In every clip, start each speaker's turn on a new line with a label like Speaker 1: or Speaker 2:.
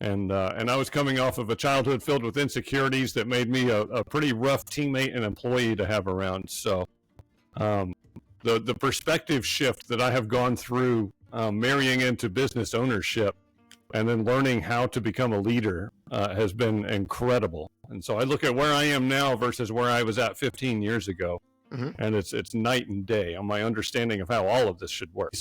Speaker 1: And I was coming off of a childhood filled with insecurities that made me a pretty rough teammate and employee to have around. So the perspective shift that I have gone through marrying into business ownership and then learning how to become a leader has been incredible. And so I look at where I am now versus where I was at 15 years ago, and it's night and day on my understanding of how all of this should work.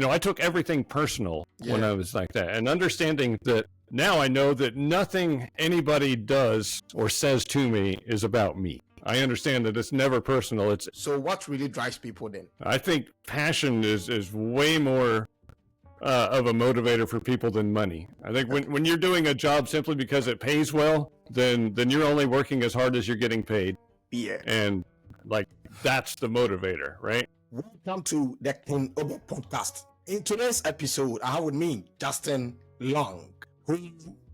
Speaker 1: I took everything personal when I was like that, and understanding that now I know that nothing anybody does or says to me is about me. I understand that it's never personal.
Speaker 2: So what really drives people then?
Speaker 1: I think passion is way more of a motivator for people than money. I think when you're doing a job simply because it pays well, then you're only working as hard as you're getting paid.
Speaker 2: Yeah.
Speaker 1: And that's the motivator, right?
Speaker 2: Welcome to the King Obed Podcast. In today's episode, I have with me Justin Long, who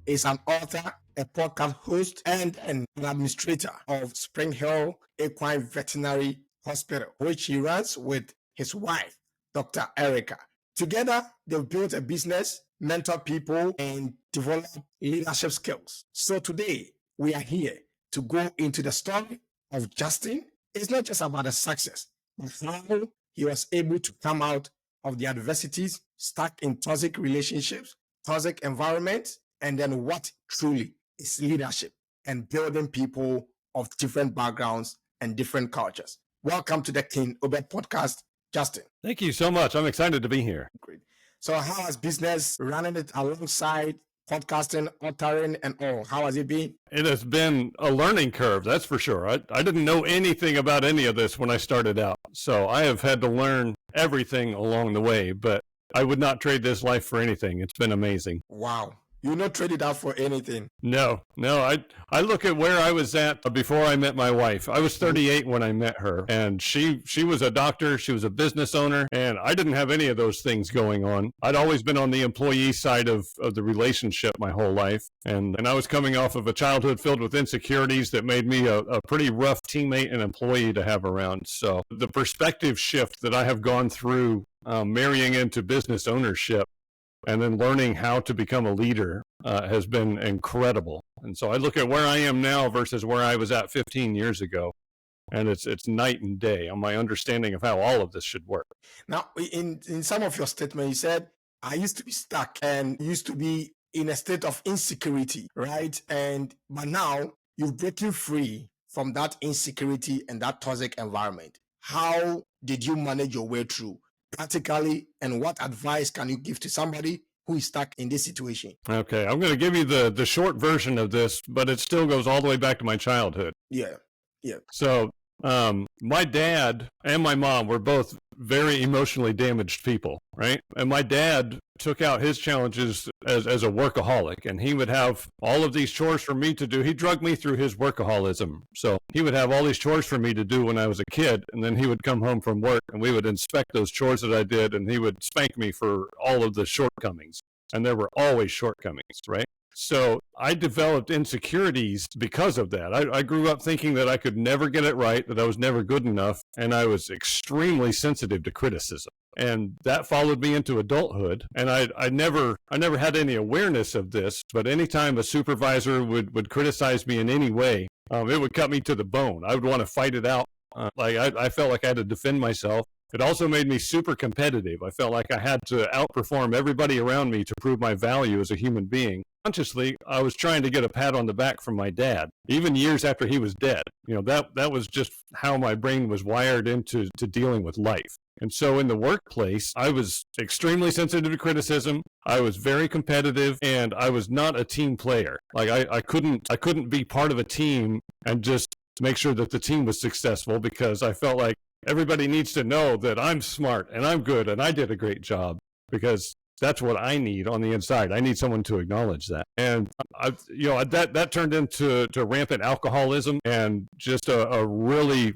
Speaker 2: is an author, a podcast host, and an administrator of Spring Hill Equine Veterinary Hospital, which he runs with his wife, Dr. Erica. Together, they've built a business, mentor people, and develop leadership skills. So today, we are here to go into the story of Justin. It's not just about the success, but how he was able to come out of the adversities, stuck in toxic relationships, toxic environments, and then what truly is leadership and building people of different backgrounds and different cultures. Welcome to the King Obed Podcast, Justin.
Speaker 1: Thank you so much. I'm excited to be here.
Speaker 2: Great. So how has business, running it alongside podcasting, authoring, and all, how has it been?
Speaker 1: It has been a learning curve, that's for sure. I didn't know anything about any of this when I started out. So I have had to learn everything along the way, but I would not trade this life for anything. It's been amazing.
Speaker 2: Wow. You not trade it out for anything?
Speaker 1: No. I look at where I was at before I met my wife. I was 38 when I met her, and she was a doctor, she was a business owner, and I didn't have any of those things going on. I'd always been on the employee side of the relationship my whole life, and I was coming off of a childhood filled with insecurities that made me a pretty rough teammate and employee to have around. So the perspective shift that I have gone through marrying into business ownership and then learning how to become a leader has been incredible. And so I look at where I am now versus where I was at 15 years ago, and it's night and day on my understanding of how all of this should work.
Speaker 2: Now, in some of your statement, you said, I used to be stuck and used to be in a state of insecurity, right? But now you're breaking free from that insecurity and that toxic environment. How did you manage your way through practically, and what advice can you give to somebody who is stuck in this situation?
Speaker 1: Okay, I'm going to give you the short version of this, but it still goes all the way back to my childhood.
Speaker 2: Yeah.
Speaker 1: So my dad and my mom were both very emotionally damaged people, right? And my dad took out his challenges as a workaholic, and he would have all of these chores for me to do. He drugged me through his workaholism. So he would have all these chores for me to do when I was a kid, and then he would come home from work and we would inspect those chores that I did, and he would spank me for all of the shortcomings. And there were always shortcomings, right? So I developed insecurities because of that. I grew up thinking that I could never get it right, that I was never good enough, and I was extremely sensitive to criticism. And that followed me into adulthood. And I never had any awareness of this, but anytime a supervisor would criticize me in any way, it would cut me to the bone. I would want to fight it out. I felt like I had to defend myself. It also made me super competitive. I felt like I had to outperform everybody around me to prove my value as a human being. Consciously, I was trying to get a pat on the back from my dad, even years after he was dead. That was just how my brain was wired into dealing with life. And so in the workplace, I was extremely sensitive to criticism. I was very competitive, and I was not a team player. I couldn't be part of a team and just make sure that the team was successful, because I felt like everybody needs to know that I'm smart and I'm good and I did a great job, because that's what I need on the inside. I need someone to acknowledge that. And that turned into rampant alcoholism and just a really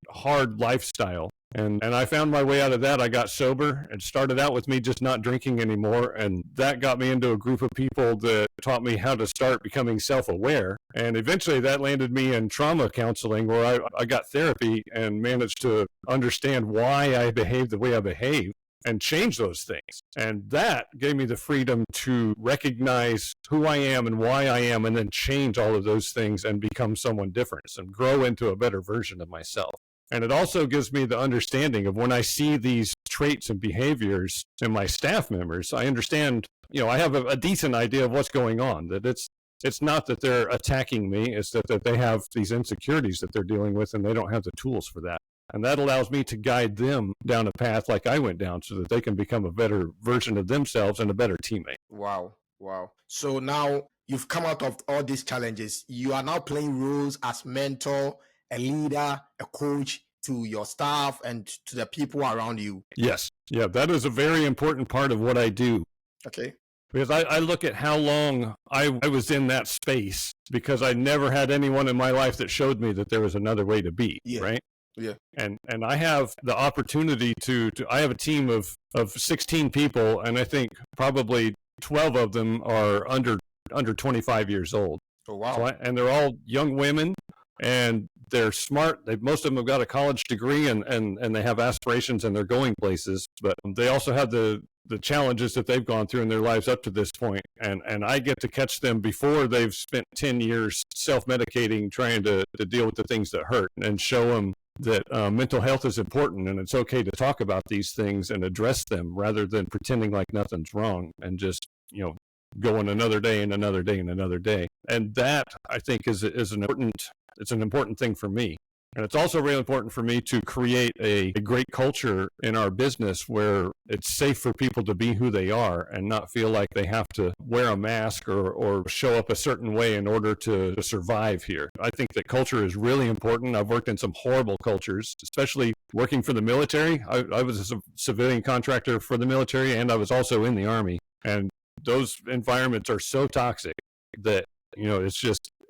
Speaker 1: hard lifestyle. And I found my way out of that. I got sober. It started out with me just not drinking anymore. And that got me into a group of people that taught me how to start becoming self-aware. And eventually that landed me in trauma counseling, where I got therapy and managed to understand why I behaved the way I behaved. and change those things. And that gave me the freedom to recognize who I am and why I am, and then change all of those things and become someone different and grow into a better version of myself. And it also gives me the understanding of when I see these traits and behaviors in my staff members, I understand, I have a decent idea of what's going on, that it's not that they're attacking me, it's that they have these insecurities that they're dealing with and they don't have the tools for that. And that allows me to guide them down a path like I went down so that they can become a better version of themselves and a better teammate.
Speaker 2: Wow. So now you've come out of all these challenges. You are now playing roles as mentor, a leader, a coach to your staff and to the people around you.
Speaker 1: Yes. Yeah, that is a very important part of what I do.
Speaker 2: Okay.
Speaker 1: Because I look at how long I was in that space, because I never had anyone in my life that showed me that there was another way to be, right?
Speaker 2: Yeah.
Speaker 1: And I have the opportunity to I have a team of 16 people, and I think probably 12 of them are under 25 years old.
Speaker 2: Oh, wow.
Speaker 1: So and they're all young women, and they're smart. Most of them have got a college degree, and they have aspirations, and they're going places, but they also have the challenges that they've gone through in their lives up to this point. And I get to catch them before they've spent 10 years self-medicating, trying to deal with the things that hurt, and show them that mental health is important, and it's okay to talk about these things and address them rather than pretending like nothing's wrong and just, going another day and another day and another day. And that, I think, is an important thing for me. And it's also really important for me to create a great culture in our business where it's safe for people to be who they are and not feel like they have to wear a mask or show up a certain way in order to survive here. I think that culture is really important. I've worked in some horrible cultures, especially working for the military. I was a civilian contractor for the military, and I was also in the Army. And those environments are so toxic that,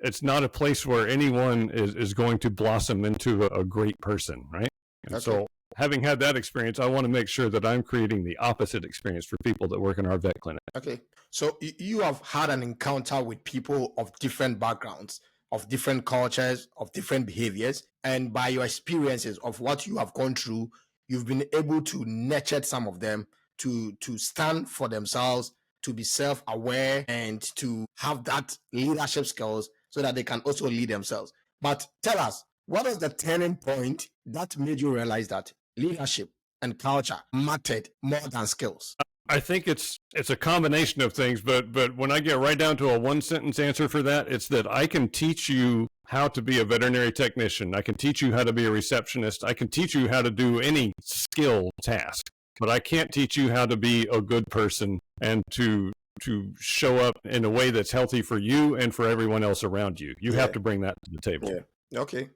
Speaker 1: it's not a place where anyone is going to blossom into a great person, right? And so having had that experience, I want to make sure that I'm creating the opposite experience for people that work in our vet clinic.
Speaker 2: Okay. So you have had an encounter with people of different backgrounds, of different cultures, of different behaviors. And by your experiences of what you have gone through, you've been able to nurture some of them to stand for themselves, to be self-aware, and to have that leadership skills so that they can also lead themselves. But tell us, what was the turning point that made you realize that leadership and culture mattered more than skills?
Speaker 1: I think it's a combination of things, but when I get right down to a one-sentence answer for that, it's that I can teach you how to be a veterinary technician. I can teach you how to be a receptionist. I can teach you how to do any skill task, but I can't teach you how to be a good person and to show up in a way that's healthy for you and for everyone else around you. You have to bring that to the table.
Speaker 2: Yeah. Okay.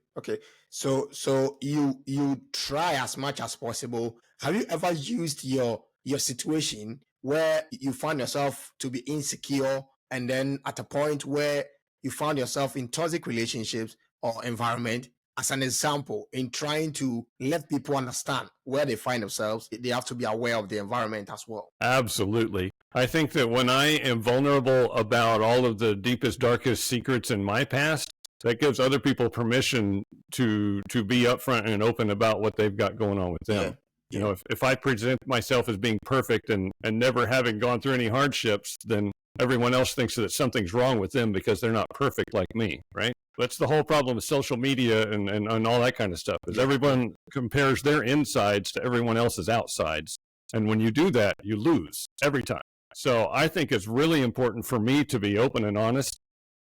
Speaker 2: So you try as much as possible. Have you ever used your situation where you found yourself to be insecure, and then at a point where you found yourself in toxic relationships or environment as an example in trying to let people understand where they find themselves? They have to be aware of the environment as well.
Speaker 1: Absolutely. I think that when I am vulnerable about all of the deepest, darkest secrets in my past, that gives other people permission to be upfront and open about what they've got going on with them. Yeah. If I present myself as being perfect and never having gone through any hardships, then everyone else thinks that something's wrong with them because they're not perfect like me, right? That's the whole problem with social media and all that kind of stuff, is everyone compares their insides to everyone else's outsides. And when you do that, you lose every time. So I think it's really important for me to be open and honest.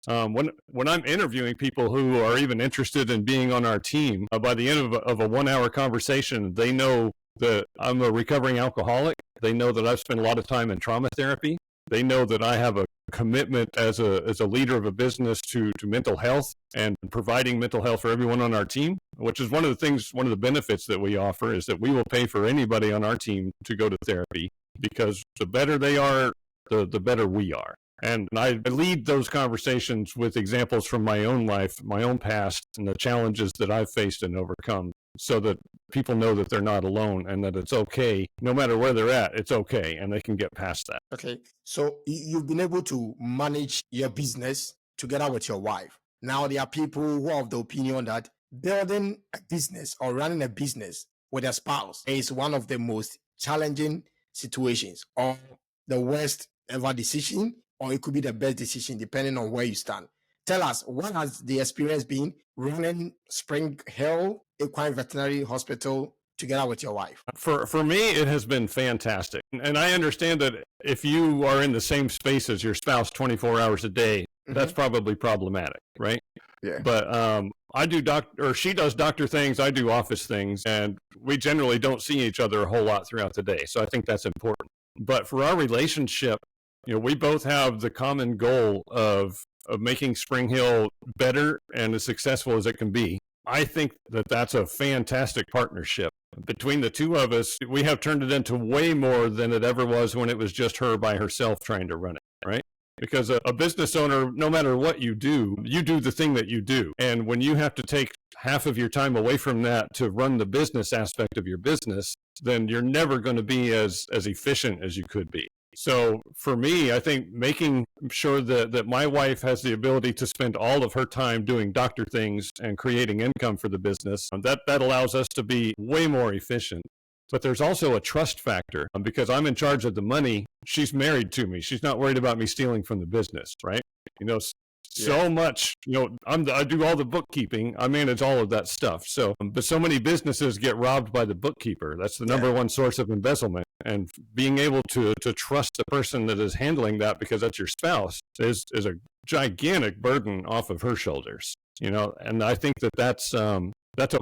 Speaker 1: When I'm interviewing people who are even interested in being on our team, by the end of a 1 hour conversation, they know that I'm a recovering alcoholic. They know that I've spent a lot of time in trauma therapy. They know that I have a commitment as a leader of a business to mental health and providing mental health for everyone on our team, which is one of the benefits that we offer, is that we will pay for anybody on our team to go to therapy, because the better they are, the better we are. And I lead those conversations with examples from my own life, my own past, and the challenges that I've faced and overcome, so that people know that they're not alone and that it's okay. No matter where they're at, it's okay, and they can get past that.
Speaker 2: Okay. So you've been able to manage your business together with your wife. Now there are people who are of the opinion that building a business or running a business with a spouse is one of the most challenging situations, or the worst ever decision, or it could be the best decision depending on where you stand. Tell us, what has the experience been running Spring Hill Equine Veterinary Hospital together with your wife?
Speaker 1: For me, it has been fantastic. And I understand that if you are in the same space as your spouse 24 hours a day, that's probably problematic, right?
Speaker 2: Yeah.
Speaker 1: But I do she does doctor things, I do office things, and we generally don't see each other a whole lot throughout the day. So I think that's important. But for our relationship, we both have the common goal of making Spring Hill better and as successful as it can be. I think that that's a fantastic partnership. Between the two of us, we have turned it into way more than it ever was when it was just her by herself trying to run it, right? Because a business owner, no matter what you do the thing that you do. And when you have to take half of your time away from that to run the business aspect of your business, then you're never going to be as efficient as you could be. So for me, I think making sure that my wife has the ability to spend all of her time doing doctor things and creating income for the business, that allows us to be way more efficient. But there's also a trust factor because I'm in charge of the money. She's married to me. She's not worried about me stealing from the business, right? So much, I do all the bookkeeping. I manage all of that stuff. So, but so many businesses get robbed by the bookkeeper. That's the number one source of embezzlement. And being able to trust the person that is handling that because that's your spouse is a gigantic burden off of her shoulders, and I think that's a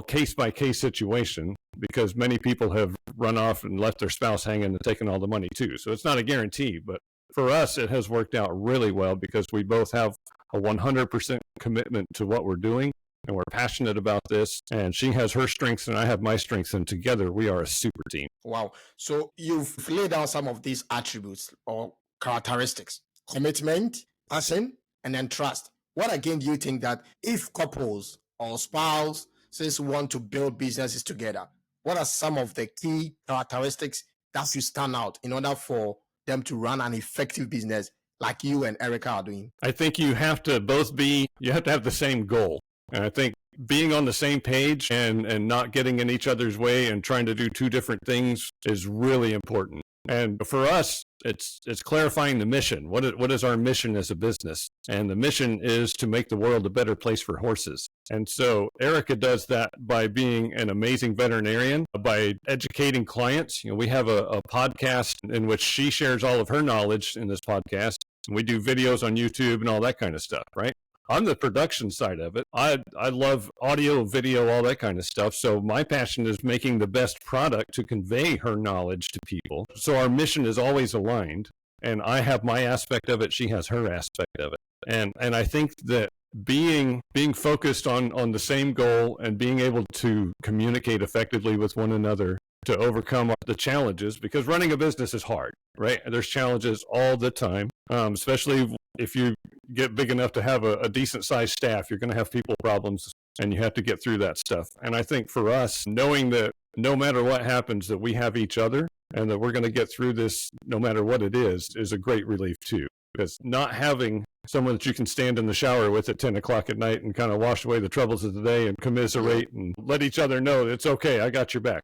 Speaker 1: case-by-case situation because many people have run off and left their spouse hanging and taken all the money too. So it's not a guarantee, but for us, it has worked out really well because we both have a 100% commitment to what we're doing and we're passionate about this. And she has her strengths and I have my strengths, and together we are a super team.
Speaker 2: Wow. So you've laid out some of these attributes or characteristics: commitment, passion, and then trust. What again do you think that if couples or spouses want to build businesses together, what are some of the key characteristics that should stand out in order for them to run an effective business like you and Erica are doing?
Speaker 1: I think you have to have the same goal. And I think being on the same page and not getting in each other's way and trying to do two different things is really important. And for us, it's clarifying the mission. What is our mission as a business? And the mission is to make the world a better place for horses. And so Erica does that by being an amazing veterinarian, by educating clients. We have a podcast in which she shares all of her knowledge in this podcast. And we do videos on YouTube and all that kind of stuff, right? I'm the production side of it. I love audio, video, all that kind of stuff. So my passion is making the best product to convey her knowledge to people. So our mission is always aligned. And I have my aspect of it. She has her aspect of it. And I think that being focused on the same goal and being able to communicate effectively with one another to overcome the challenges, because running a business is hard, right? There's challenges all the time, especially if you get big enough to have a decent sized staff. You're going to have people problems and you have to get through that stuff. And I think for us, knowing that no matter what happens, that we have each other and that we're going to get through this no matter what it is a great relief too. Because not having someone that you can stand in the shower with at 10 o'clock at night and kind of wash away the troubles of the day and commiserate and let each other know it's okay, I got your back.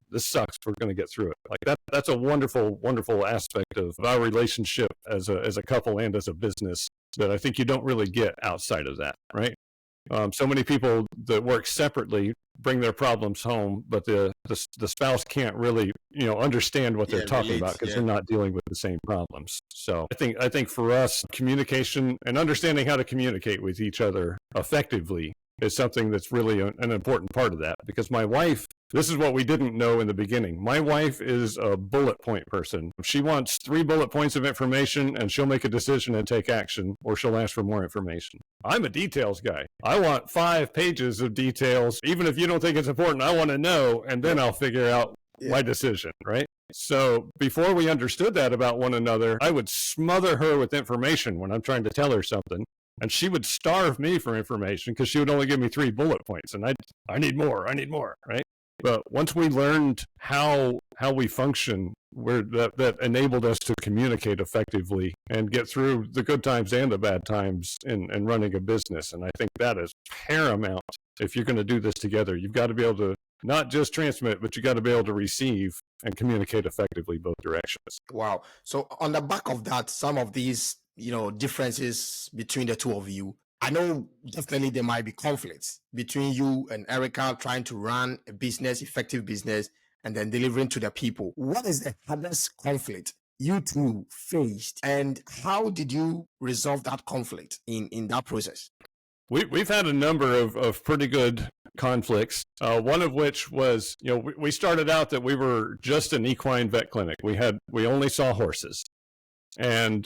Speaker 1: This sucks, we're going to get through it. Like that's a wonderful, wonderful aspect of our relationship as a couple and as a business that I think you don't really get outside of that, right? So many people that work separately bring their problems home, but the spouse can't really, understand what they're talking about because they're not dealing with the same problems. So I think for us, communication and understanding how to communicate with each other effectively is something that's really an important part of that. Because my wife, this is what we didn't know in the beginning. My wife is a bullet point person. She wants 3 bullet points of information and she'll make a decision and take action, or she'll ask for more information. I'm a details guy. I want 5 pages of details. Even if you don't think it's important, I want to know, and then I'll figure out my decision, right? So before we understood that about one another, I would smother her with information when I'm trying to tell her something. And she would starve me for information because she would only give me 3 bullet points. And I need more, right? But once we learned how we function, that enabled us to communicate effectively and get through the good times and the bad times in running a business. And I think that is paramount. If you're going to do this together, you've got to be able not just transmit, but you got to be able to receive and communicate effectively both directions.
Speaker 2: Wow. So on the back of that, some of these, differences between the two of you, I know definitely there might be conflicts between you and Erica trying to run a business, effective business, and then delivering to the people. What is the hardest conflict you two faced, and how did you resolve that conflict in that process?
Speaker 1: We've had a number of pretty good conflicts. One of which was, we started out that we were just an equine vet clinic. We only saw horses, and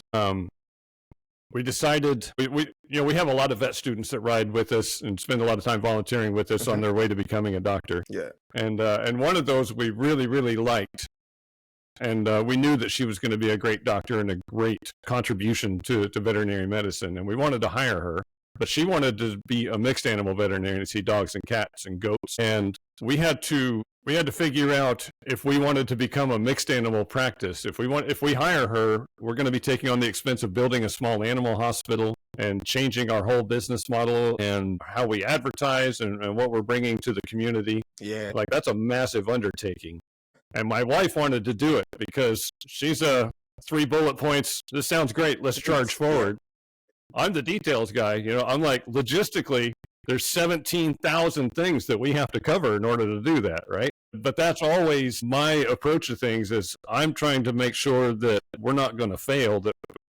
Speaker 1: we decided we have a lot of vet students that ride with us and spend a lot of time volunteering with us on their way to becoming a doctor.
Speaker 2: Yeah.
Speaker 1: And one of those we really, really liked. And we knew that she was going to be a great doctor and a great contribution to veterinary medicine. And we wanted to hire her, but she wanted to be a mixed animal veterinarian to see dogs and cats and goats. And we had to figure out if we wanted to become a mixed animal practice. If we hire her, we're going to be taking on the expense of building a small animal hospital and changing our whole business model and how we advertise and what we're bringing to the community.
Speaker 2: Yeah.
Speaker 1: Like, that's a massive undertaking. And my wife wanted to do it because she's a 3 bullet points. This sounds great. Let's charge forward. I'm the details guy. I'm like, logistically, there's 17,000 things that we have to cover in order to do that, right? But that's always my approach to things, is I'm trying to make sure that we're not going to fail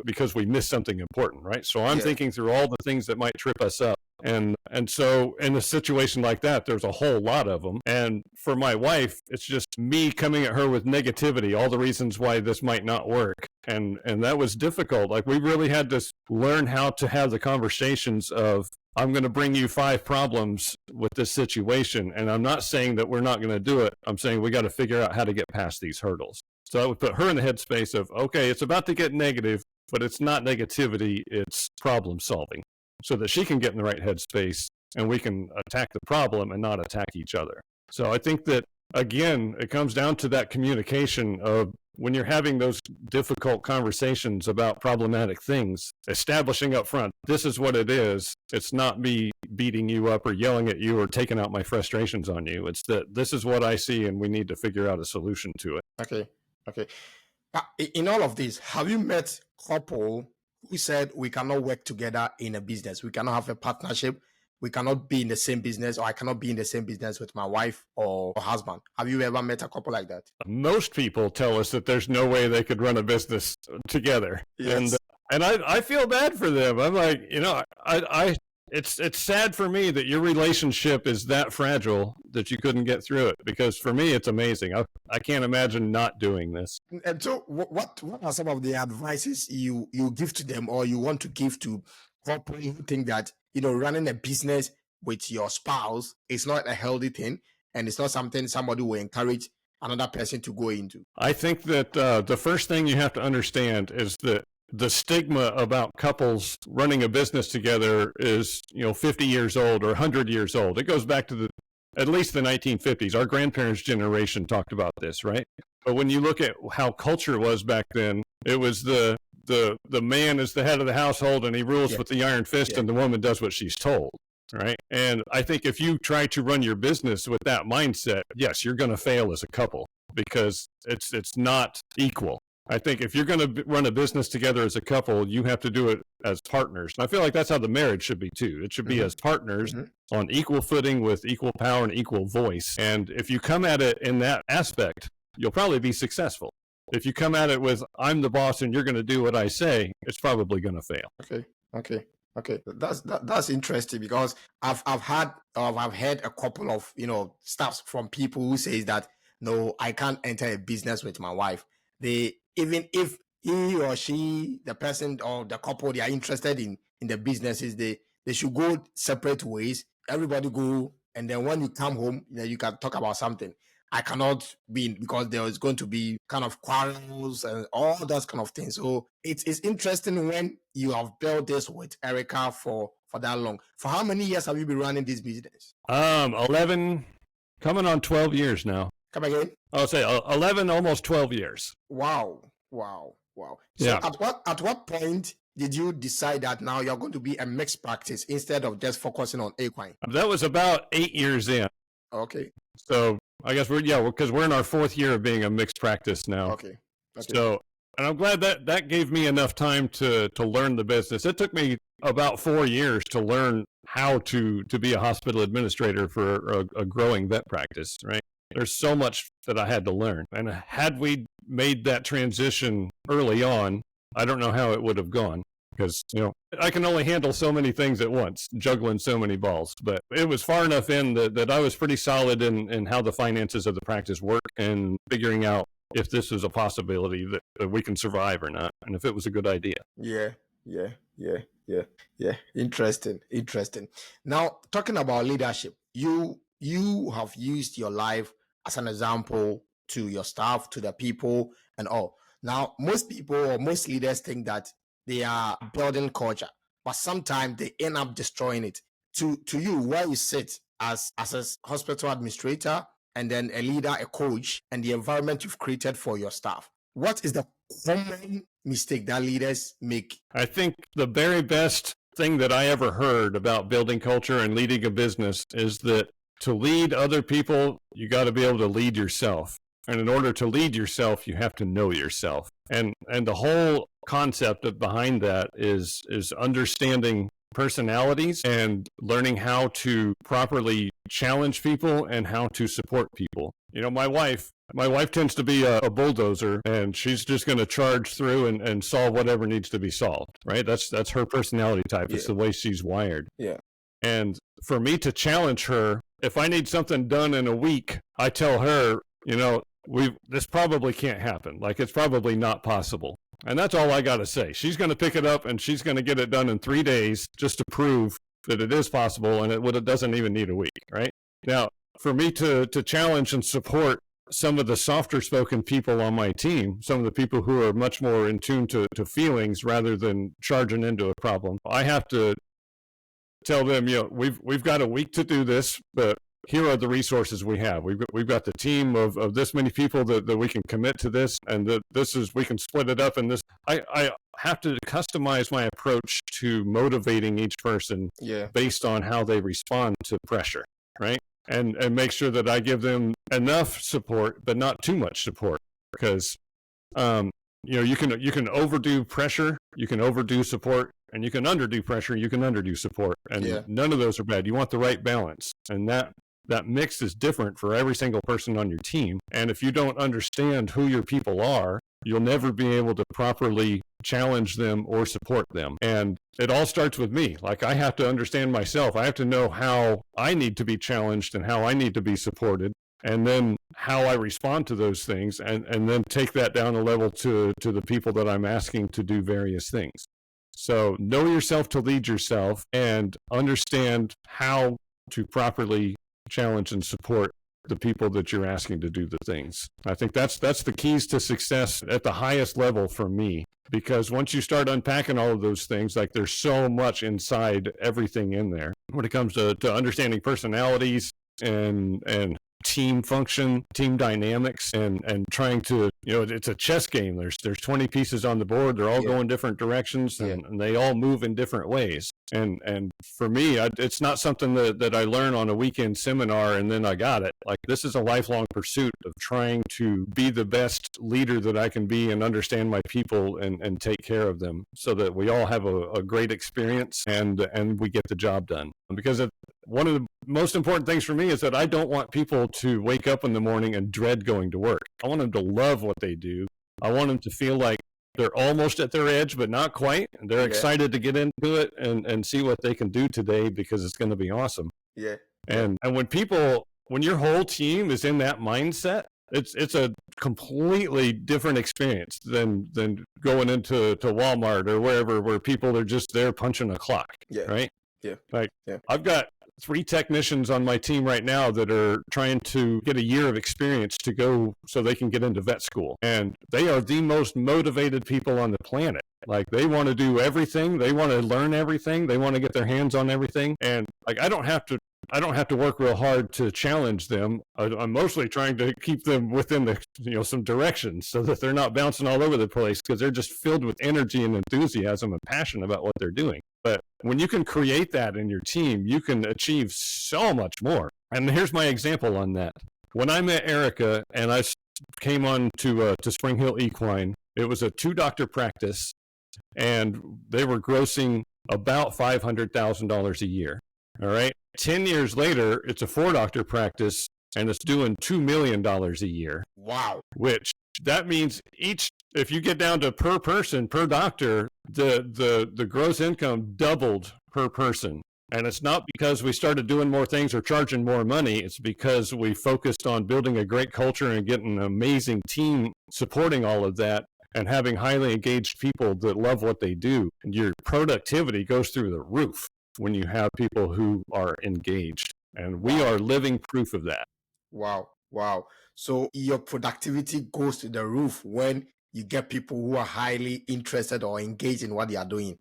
Speaker 1: because we missed something important, right? So I'm thinking through all the things that might trip us up. And so in a situation like that, there's a whole lot of them. And for my wife, it's just me coming at her with negativity, all the reasons why this might not work. And that was difficult. Like, we really had to learn how to have the conversations of, I'm going to bring you 5 problems with this situation. And I'm not saying that we're not going to do it. I'm saying we got to figure out how to get past these hurdles. So I would put her in the headspace of, okay, it's about to get negative, but it's not negativity, it's problem solving, so that she can get in the right headspace and we can attack the problem and not attack each other. So I think that, again, it comes down to that communication of, when you're having those difficult conversations about problematic things, establishing up front, this is what it is. It's not me beating you up or yelling at you or taking out my frustrations on you. It's that this is what I see and we need to figure out a solution to it.
Speaker 2: Okay. In all of this, have you met couple who said we cannot work together in a business? We cannot have a partnership. We cannot be in the same business, or I cannot be in the same business with my wife or husband. Have you ever met a couple like that?
Speaker 1: Most people tell us that there's no way they could run a business together.
Speaker 2: Yes.
Speaker 1: And I feel bad for them. I'm like, it's sad for me that your relationship is that fragile that you couldn't get through it, because for me, it's amazing. I can't imagine not doing this.
Speaker 2: And so what are some of the advices you give to them, or you want to give to couple who think that, running a business with your spouse is not a healthy thing, and it's not something somebody will encourage another person to go into?
Speaker 1: I think that the first thing you have to understand is that the stigma about couples running a business together is, 50 years old or 100 years old. It goes back to at least the 1950s. Our grandparents' generation talked about this, right? But when you look at how culture was back then, it was the man is the head of the household and he rules with the iron fist, and the woman does what she's told, right? And I think if you try to run your business with that mindset, yes, you're going to fail as a couple, because it's not equal. I think if you're going to run a business together as a couple, you have to do it as partners. And I feel like that's how the marriage should be too. It should be as partners on equal footing with equal power and equal voice. And if you come at it in that aspect, you'll probably be successful. If you come at it with, I'm the boss and you're going to do what I say, it's probably going to fail.
Speaker 2: Okay. That's interesting, because I've heard a couple of, stuff from people who says that, no, I can't enter a business with my wife. Even if he or she, the person or the couple, they are interested in the businesses, they should go separate ways. Everybody go, and then when you come home, you can talk about something. I cannot be in, because there is going to be kind of quarrels and all those kind of things. So it's interesting when you have built this with Erica for that long. For how many years have you been running this business?
Speaker 1: 11, coming on 12 years now.
Speaker 2: Come again?
Speaker 1: I'll say 11, almost 12 years.
Speaker 2: Wow. So at what point did you decide that now you're going to be a mixed practice instead of just focusing on equine?
Speaker 1: That was about 8 years in.
Speaker 2: Okay.
Speaker 1: So I guess because we're in our 4th year of being a mixed practice now.
Speaker 2: Okay.
Speaker 1: So, and I'm glad that gave me enough time to learn the business. It took me about 4 years to learn how to be a hospital administrator for a growing vet practice, right? There's so much that I had to learn. And had we made that transition early on, I don't know how it would have gone, because, I can only handle so many things at once, juggling so many balls. But it was far enough in that I was pretty solid in how the finances of the practice work and figuring out if this is a possibility that we can survive or not, and if it was a good idea.
Speaker 2: Yeah. Interesting. Now, talking about leadership, you have used your life as an example to your staff, to the people, and all. Now, most people or most leaders think that they are building culture, but sometimes they end up destroying it. To you, where you sit as a hospital administrator, and then a leader, a coach, and the environment you've created for your staff, what is the common mistake that leaders make?
Speaker 1: I think the very best thing that I ever heard about building culture and leading a business is that to lead other people, you got to be able to lead yourself. And in order to lead yourself, you have to know yourself. And the whole concept behind that is understanding personalities and learning how to properly challenge people and how to support people. My wife tends to be a bulldozer, and she's just going to charge through and solve whatever needs to be solved, right? That's her personality type.
Speaker 2: Yeah.
Speaker 1: It's the way she's wired.
Speaker 2: Yeah.
Speaker 1: And for me to challenge her, if I need something done in a week, I tell her, this probably can't happen. Like, it's probably not possible. And that's all I got to say. She's going to pick it up and she's going to get it done in 3 days just to prove that it is possible, and it doesn't even need a week, right? Now, for me to challenge and support some of the softer spoken people on my team, some of the people who are much more in tune to feelings rather than charging into a problem, I have to tell them, we've got a week to do this, but here are the resources we have. We've got the team of this many people that we can commit to this, and we can split it up in this. I have to customize my approach to motivating each person based on how they respond to pressure, right? And make sure that I give them enough support, but not too much support, because you can overdo pressure, you can overdo support, and you can underdo pressure, you can underdo support, and none of those are bad. You want the right balance, and that mix is different for every single person on your team. And if you don't understand who your people are, you'll never be able to properly challenge them or support them. And it all starts with me. Like, I have to understand myself. I have to know how I need to be challenged and how I need to be supported, and then how I respond to those things, and then take that down a level to the people that I'm asking to do various things. So know yourself to lead yourself, and understand how to properly challenge and support the people that you're asking to do the things. I think that's the keys to success at the highest level for me, because once you start unpacking all of those things, like, there's so much inside everything in there when it comes to understanding personalities and team function, team dynamics, and trying to, it's a chess game. There's 20 pieces on the board. They're all going different directions, and they all move in different ways. And for me, it's not something that I learn on a weekend seminar and then I got it. Like, this is a lifelong pursuit of trying to be the best leader that I can be and understand my people and take care of them, so that we all have a great experience and we get the job done. Because one of the most important things for me is that I don't want people to wake up in the morning and dread going to work. I want them to love what they do. I want them to feel like they're almost at their edge, but not quite. And they're excited to get into it and see what they can do today, because it's going to be awesome.
Speaker 2: Yeah.
Speaker 1: And when your whole team is in that mindset, it's a completely different experience than going into Walmart or wherever, where people are just there punching a clock. Yeah. Right.
Speaker 2: Yeah.
Speaker 1: I've got 3 technicians on my team right now that are trying to get a year of experience to go so they can get into vet school. And they are the most motivated people on the planet. Like, they want to do everything. They want to learn everything. They want to get their hands on everything. And like, I don't have to work real hard to challenge them. I'm mostly trying to keep them within some direction, so that they're not bouncing all over the place, because they're just filled with energy and enthusiasm and passion about what they're doing. But when you can create that in your team, you can achieve so much more. And here's my example on that. When I met Erica and I came on to Spring Hill Equine, it was a 2-doctor practice, and they were grossing about $500,000 a year. All right. 10 years later, it's a 4-doctor practice, and it's doing $2 million a year.
Speaker 2: Wow.
Speaker 1: Which that means if you get down to per person, per doctor, the gross income doubled per person. And it's not because we started doing more things or charging more money. It's because we focused on building a great culture and getting an amazing team supporting all of that and having highly engaged people that love what they do. And your productivity goes through the roof when you have people who are engaged. And we are living proof of that.
Speaker 2: Wow. Wow. So your productivity goes to the roof when you get people who are highly interested or engaged in what they are doing.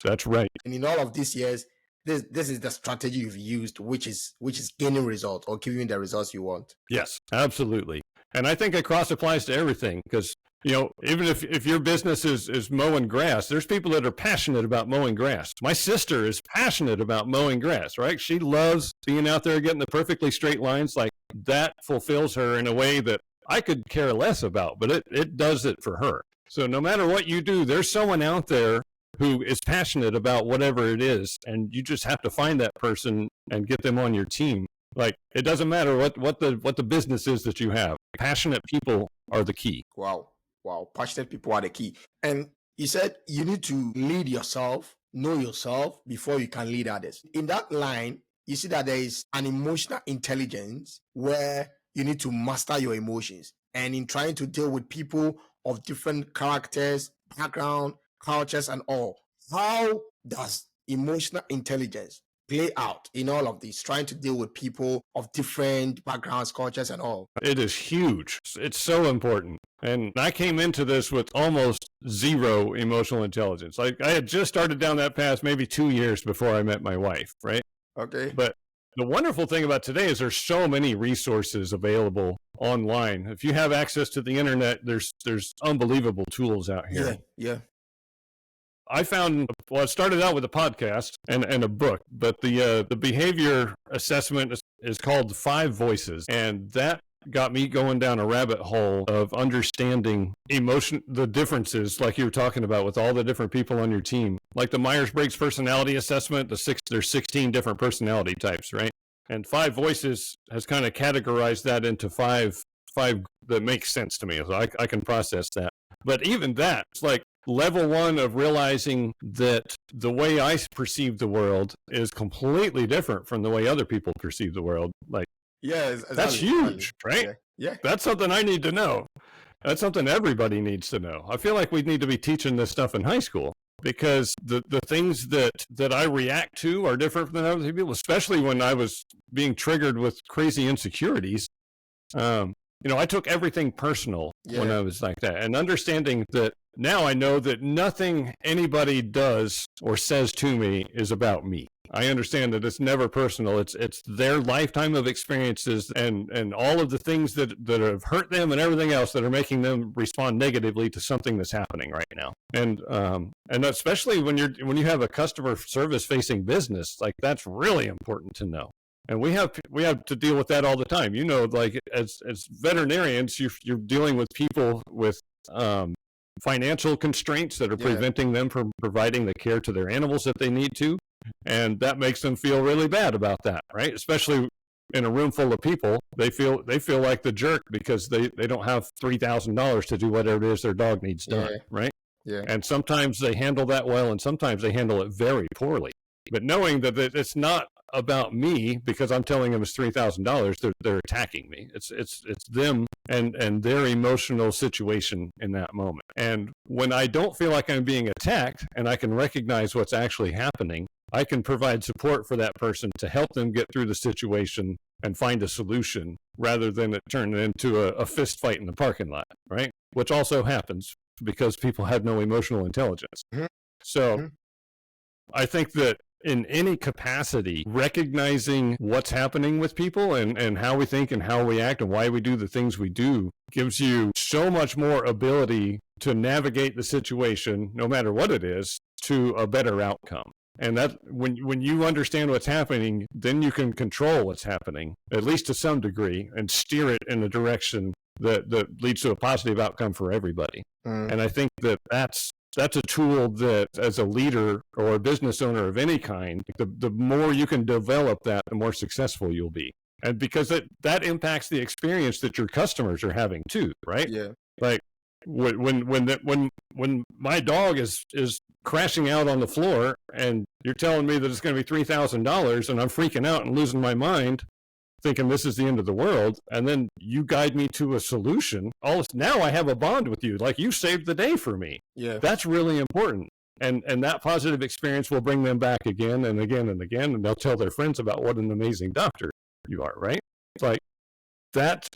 Speaker 1: That's right.
Speaker 2: And in all of these years, this is the strategy you've used, which is gaining results or giving you the results you want.
Speaker 1: Yes, absolutely. And I think it cross applies to everything, because even if your business is mowing grass, there's people that are passionate about mowing grass. My sister is passionate about mowing grass, right? She loves being out there getting the perfectly straight lines. Like, that fulfills her in a way that I could care less about, but it does it for her. So no matter what you do, there's someone out there who is passionate about whatever it is, and you just have to find that person and get them on your team. Like, it doesn't matter what the business is that you have. Passionate people are the key.
Speaker 2: Wow. Passionate people are the key. And you said you need to lead yourself, know yourself before you can lead others. In that line, you see that there is an emotional intelligence where you need to master your emotions. And in trying to deal with people of different characters, background, cultures, and all, how does emotional intelligence play out in all of this, trying to deal with people of different backgrounds, cultures, and all?
Speaker 1: It is huge. It's so important. And I came into this with almost zero emotional intelligence. Like, I had just started down that path maybe 2 years before I met my wife, right?
Speaker 2: Okay.
Speaker 1: But the wonderful thing about today is there's so many resources available online. If you have access to the internet, there's unbelievable tools out here.
Speaker 2: Yeah.
Speaker 1: I found, it started out with a podcast and a book, but the behavior assessment is called 5 Voices. And that got me going down a rabbit hole of understanding the differences, like you were talking about, with all the different people on your team. Like the Myers-Briggs personality assessment, there's 16 different personality types, right? And 5 Voices has kind of categorized that into five that makes sense to me. So I can process that. But even that, it's like level 1 of realizing that the way I perceive the world is completely different from the way other people perceive the world. Like,
Speaker 2: yeah, exactly.
Speaker 1: That's huge, right?
Speaker 2: Yeah.
Speaker 1: That's something I need to know. That's something everybody needs to know. I feel like we need to be teaching this stuff in high school, because the things that I react to are different than other people, especially when I was being triggered with crazy insecurities. I took everything personal when I was like that, and understanding that now I know that nothing anybody does or says to me is about me. I understand that it's never personal. It's their lifetime of experiences and all of the things that have hurt them and everything else that are making them respond negatively to something that's happening right now. And especially when you have a customer service facing business, like, that's really important to know. And we have to deal with that all the time. Like, as veterinarians, you're dealing with people with financial constraints that are preventing them from providing the care to their animals that they need to. And that makes them feel really bad about that, right? Especially in a room full of people, they feel like the jerk because they don't have $3,000 to do whatever it is their dog needs done, right?
Speaker 2: Yeah.
Speaker 1: And sometimes they handle that well, and sometimes they handle it very poorly. But knowing that it's not about me because I'm telling them it's $3,000, they're attacking me. It's them and their emotional situation in that moment. And when I don't feel like I'm being attacked and I can recognize what's actually happening, I can provide support for that person to help them get through the situation and find a solution, rather than it turn into a fist fight in the parking lot, right? Which also happens because people have no emotional intelligence. Mm-hmm. So I think that in any capacity, recognizing what's happening with people and how we think and how we act and why we do the things we do gives you so much more ability to navigate the situation, no matter what it is, to a better outcome. And that when you understand what's happening, then you can control what's happening, at least to some degree, and steer it in a direction that leads to a positive outcome for everybody. And I think that's a tool that, as a leader or a business owner of any kind, the more you can develop that, the more successful you'll be. And because that impacts the experience that your customers are having too, right?
Speaker 2: Yeah.
Speaker 1: Like when my dog is crashing out on the floor and you're telling me that it's going to be $3,000 and I'm freaking out and losing my mind, thinking this is the end of the world, and then you guide me to a solution. Now I have a bond with you. Like, you saved the day for me.
Speaker 2: Yeah.
Speaker 1: That's really important. And that positive experience will bring them back again and again and again, and they'll tell their friends about what an amazing doctor you are, right? It's like, that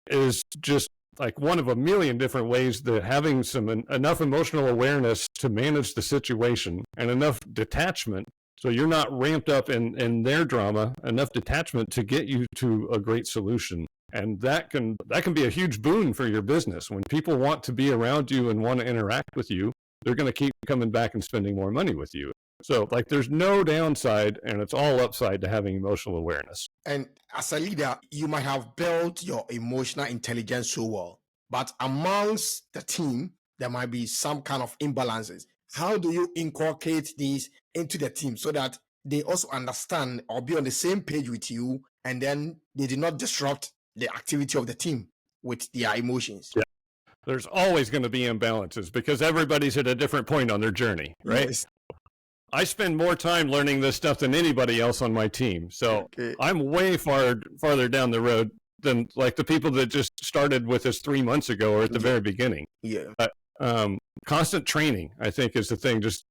Speaker 1: is just like one of a million different ways that having enough emotional awareness to manage the situation and enough detachment, so you're not ramped up in their drama, enough detachment to get you to a great solution. And that can be a huge boon for your business. When people want to be around you and want to interact with you, they're going to keep coming back and spending more money with you. So, like, there's no downside, and it's all upside to having emotional awareness.
Speaker 2: And as a leader, you might have built your emotional intelligence so well, but amongst the team, there might be some kind of imbalances. How do you inculcate these into the team so that they also understand or be on the same page with you, and then they do not disrupt the activity of the team with their emotions?
Speaker 1: Yeah. There's always going to be imbalances because everybody's at a different point on their journey, right?
Speaker 2: Yes.
Speaker 1: I spend more time learning this stuff than anybody else on my team. So I'm way farther down the road than like the people that just started with us 3 months ago or at the very beginning.
Speaker 2: Yeah.
Speaker 1: Constant training, I think, is the thing. Just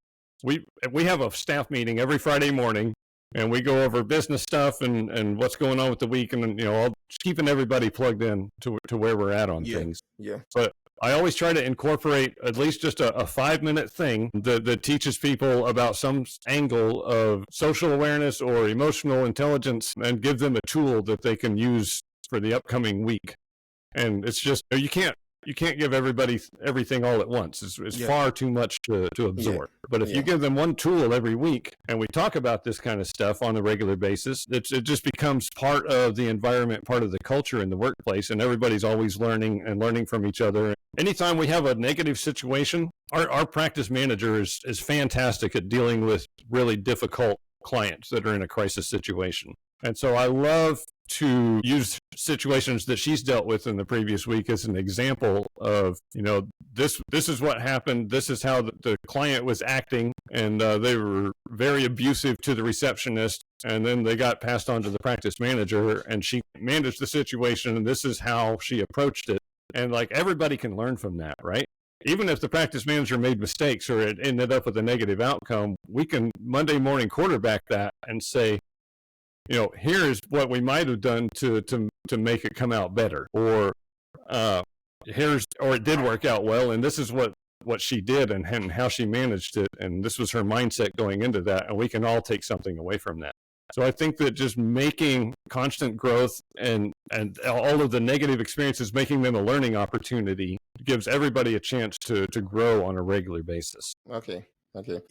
Speaker 1: we have a staff meeting every Friday morning, and we go over business stuff and what's going on with the week, and just keeping everybody plugged in to where we're at on things.
Speaker 2: Yeah.
Speaker 1: But I always try to incorporate at least just a 5-minute thing that teaches people about some angle of social awareness or emotional intelligence, and give them a tool that they can use for the upcoming week. And it's just, you can't give everybody everything all at once. It's far too much to absorb. Yeah. But if you give them one tool every week, and we talk about this kind of stuff on a regular basis, it just becomes part of the environment, part of the culture in the workplace, and everybody's always learning from each other. Anytime we have a negative situation, our practice manager is fantastic at dealing with really difficult clients that are in a crisis situation. And so I love to use situations that she's dealt with in the previous week as an example of, this is what happened. This is how the client was acting, and they were very abusive to the receptionist. And then they got passed on to the practice manager, and she managed the situation, and this is how she approached it. And like, everybody can learn from that, right? Even if the practice manager made mistakes or it ended up with a negative outcome, we can Monday morning quarterback that and say, here's what we might have done to make it come out better, or it did work out well, and this is what she did and how she managed it, and this was her mindset going into that, and we can all take something away from that. So I think that just making constant growth and all of the negative experiences, making them a learning opportunity, gives everybody a chance to grow on a regular basis.
Speaker 2: Okay.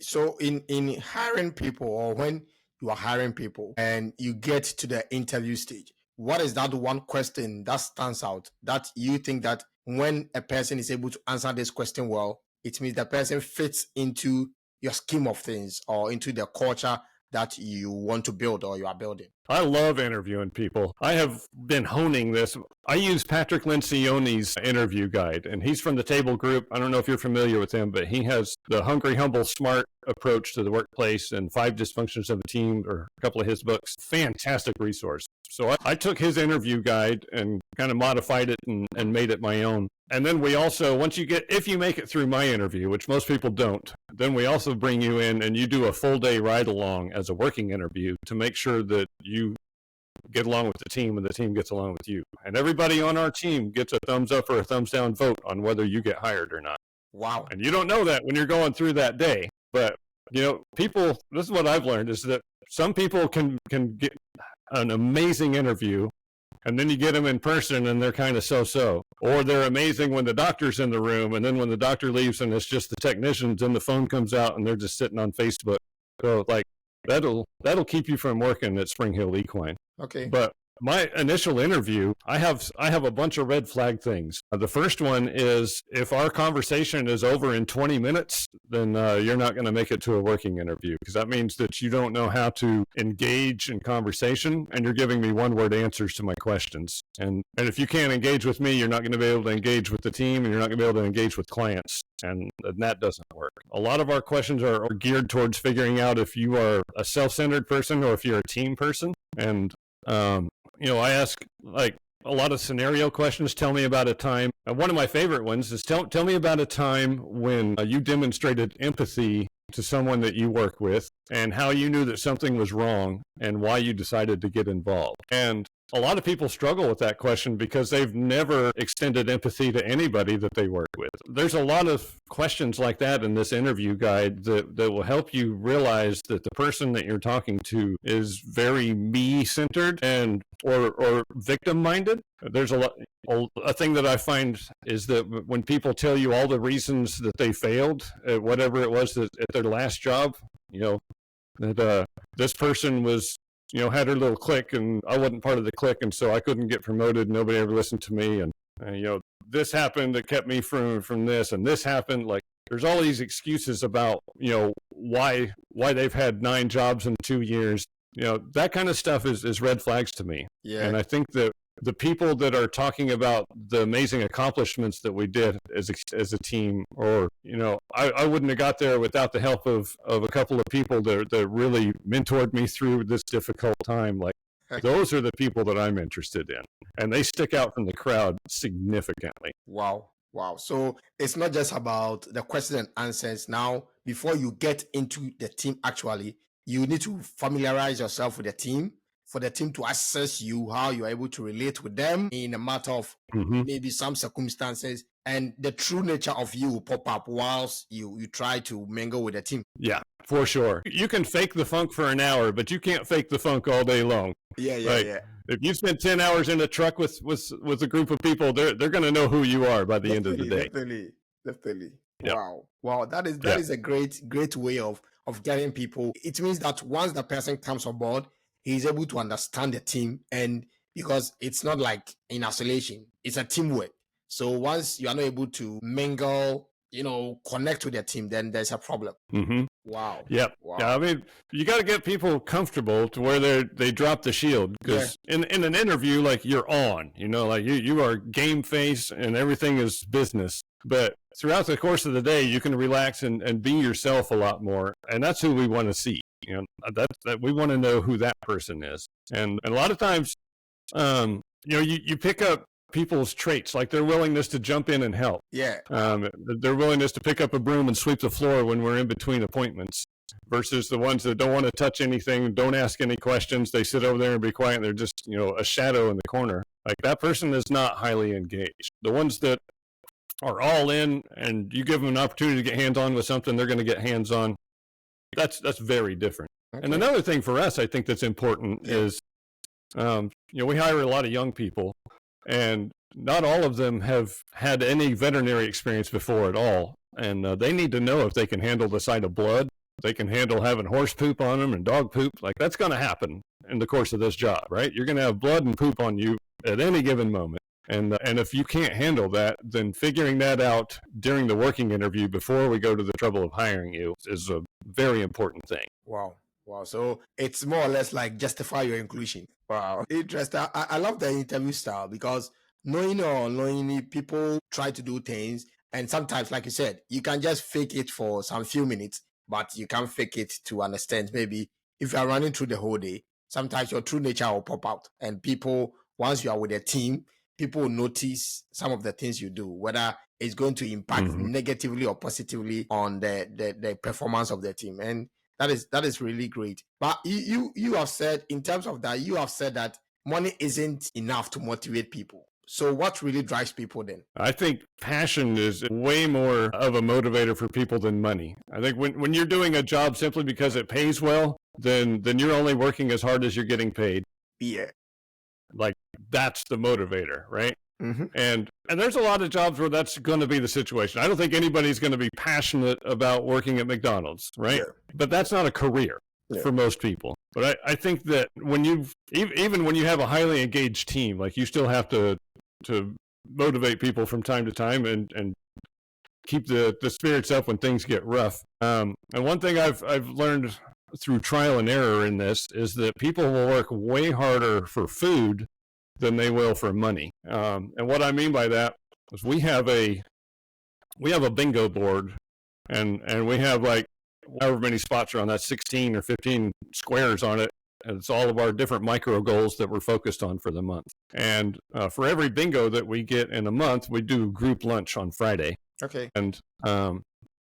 Speaker 2: So in hiring people, or when you are hiring people and you get to the interview stage, what is that one question that stands out that you think that when a person is able to answer this question well, it means the person fits into your scheme of things or into the culture that you want to build or you are building?
Speaker 1: I love interviewing people. I have been honing this. I use Patrick Lencioni's interview guide, and he's from the Table Group. I don't know if you're familiar with him, but he has the Hungry, Humble, Smart approach to the workplace and 5 Dysfunctions of a Team, or a couple of his books. Fantastic resource. So I took his interview guide and kind of modified it and made it my own. And then we also, if you make it through my interview, which most people don't, then we also bring you in and you do a full day ride along as a working interview to make sure that you get along with the team and the team gets along with you. And everybody on our team gets a thumbs up or a thumbs down vote on whether you get hired or not.
Speaker 2: Wow.
Speaker 1: And you don't know that when you're going through that day. But, people, this is what I've learned, is that some people can get an amazing interview, and then you get them in person and they're kind of so-so. Or they're amazing when the doctor's in the room, and then when the doctor leaves and it's just the technicians, then the phone comes out and they're just sitting on Facebook. So like that'll keep you from working at Spring Hill Equine.
Speaker 2: Okay.
Speaker 1: But my initial interview, I have a bunch of red flag things. The first one is if our conversation is over in 20 minutes, then you're not going to make it to a working interview, because that means that you don't know how to engage in conversation and you're giving me one-word answers to my questions. And if you can't engage with me, you're not going to be able to engage with the team, and you're not going to be able to engage with clients. And that doesn't work. A lot of our questions are geared towards figuring out if you are a self-centered person or if you're a team person. And I ask like a lot of scenario questions. Tell me about a time. One of my favorite ones is tell me about a time when you demonstrated empathy to someone that you work with, and how you knew that something was wrong and why you decided to get involved. And a lot of people struggle with that question because they've never extended empathy to anybody that they work with. There's a lot of questions like that in this interview guide that will help you realize that the person that you're talking to is very me-centered and or victim-minded. There's a thing that I find is that when people tell you all the reasons that they failed at whatever it was at their last job, that this person was had her little clique and I wasn't part of the clique, and so I couldn't get promoted. Nobody ever listened to me. And this happened that kept me from this, and this happened. Like there's all these excuses about, why they've had 9 jobs in 2 years. That kind of stuff is red flags to me.
Speaker 2: Yeah.
Speaker 1: And I think that the people that are talking about the amazing accomplishments that we did as a team, or, I wouldn't have got there without the help of a couple of people that really mentored me through this difficult time. Like those are the people that I'm interested in, and they stick out from the crowd significantly.
Speaker 2: Wow. So it's not just about the questions and answers. Now, before you get into the team, actually, you need to familiarize yourself with the team, for the team to assess you, how you're able to relate with them in a matter of maybe some circumstances, and the true nature of you will pop up whilst you try to mingle with the team.
Speaker 1: Yeah, for sure. You can fake the funk for an hour, but you can't fake the funk all day long.
Speaker 2: Yeah.
Speaker 1: If you spend 10 hours in a truck with a group of people, they're going to know who you are by the end of the day.
Speaker 2: Definitely.
Speaker 1: Yep.
Speaker 2: Wow. That is a great way of getting people. It means that once the person comes on board, he's able to understand the team, and because it's not like in isolation, it's a teamwork. So once you are not able to mingle, connect with the team, then there's a problem.
Speaker 1: Mm-hmm.
Speaker 2: Wow.
Speaker 1: Yep.
Speaker 2: Wow.
Speaker 1: Yeah. I mean, you got to get people comfortable to where they drop the shield, because in an interview, like you're on, like you are game face and everything is business. But throughout the course of the day, you can relax and be yourself a lot more, and that's who we want to see. That we want to know who that person is. And a lot of times, you pick up people's traits, like their willingness to jump in and help.
Speaker 2: Yeah.
Speaker 1: Their willingness to pick up a broom and sweep the floor when we're in between appointments, versus the ones that don't want to touch anything, don't ask any questions. They sit over there and be quiet, and they're just, a shadow in the corner. Like that person is not highly engaged. The ones that are all in, and you give them an opportunity to get hands-on with something, they're going to get hands-on. That's very different. Okay. And another thing for us, I think that's important is, we hire a lot of young people, and not all of them have had any veterinary experience before at all. And they need to know if they can handle the sight of blood, they can handle having horse poop on them and dog poop. Like that's going to happen in the course of this job, right? You're going to have blood and poop on you at any given moment. And if you can't handle that, then figuring that out during the working interview before we go to the trouble of hiring you is a very important thing.
Speaker 2: Wow. So it's more or less like justify your inclusion. Wow. Interesting. I love the interview style, because knowing or unknowingly, people try to do things. And sometimes, like you said, you can just fake it for some few minutes, but you can't fake it to understand. Maybe if you are running through the whole day, sometimes your true nature will pop out. And people, once you are with a team, people will notice some of the things you do, whether it's going to impact negatively or positively on the performance of the team. And that is really great. But you have said, in terms of that, you have said that money isn't enough to motivate people. So what really drives people then?
Speaker 1: I think passion is way more of a motivator for people than money. I think when you're doing a job simply because it pays well, then you're only working as hard as you're getting paid.
Speaker 2: Yeah.
Speaker 1: Like that's the motivator, right? And there's a lot of jobs where that's going to be the situation. I don't think anybody's going to be passionate about working at McDonald's, right?
Speaker 2: Yeah.
Speaker 1: But that's not a career for most people. But I think that when even when you have a highly engaged team, like you still have to motivate people from time to time and keep the spirits up when things get rough. And one thing I've learned through trial and error in this is that people will work way harder for food than they will for money. And what I mean by that is we have a bingo board, and we have like however many spots are on that, 16 or 15 squares on it. And it's all of our different micro goals that we're focused on for the month. And for every bingo that we get in a month, we do group lunch on Friday.
Speaker 2: Okay.
Speaker 1: And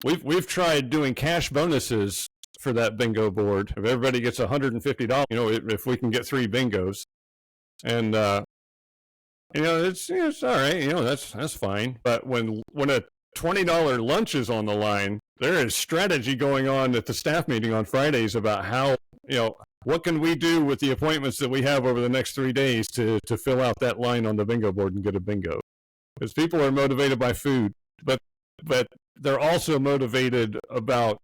Speaker 1: we've tried doing cash bonuses for that bingo board. If everybody gets $150, if we can get 3 bingos, and it's all right. That's fine. But when a $20 lunch is on the line, there is strategy going on at the staff meeting on Fridays about how, what can we do with the appointments that we have over the next 3 days to fill out that line on the bingo board and get a bingo. Because people are motivated by food, but they're also motivated about,